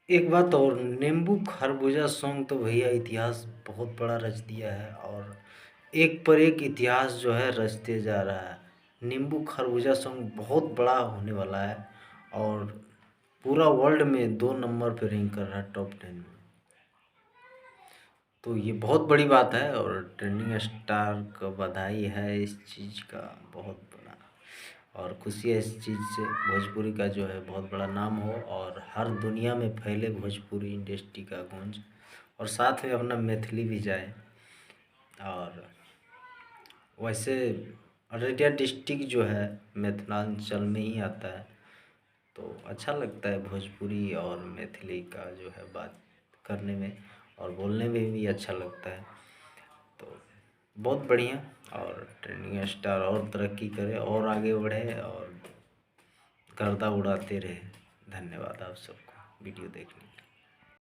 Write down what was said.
एक बात और, नींबू खरबूजा सॉन्ग तो भैया इतिहास बहुत बड़ा रच दिया है, और एक पर एक इतिहास जो है रचते जा रहा है। नींबू खरबूजा सॉन्ग बहुत बड़ा होने वाला है, और पूरा वर्ल्ड में 2 नंबर पे रैंक कर रहा है, टॉप 10 में। तो ये बहुत बड़ी बात है, और ट्रेंडिंग स्टार को बधाई है इस चीज़ का, बहुत बड़ा। और खुशी है इस चीज़ से, भोजपुरी का जो है बहुत बड़ा नाम हो, और हर दुनिया में फैले भोजपुरी इंडस्ट्री का गूंज, और साथ में अपना मैथिली भी जाए। और वैसे अररिया डिस्ट्रिक्ट जो है मिथिलांचल में ही आता है, तो अच्छा लगता है भोजपुरी और मैथिली का जो है बात करने में, और बोलने में भी अच्छा लगता है। तो बहुत बढ़िया, और ट्रेंडिंग स्टार और तरक्की करे और आगे बढ़े और गर्दा उड़ाते रहे। धन्यवाद आप सबको वीडियो देखने के लिए।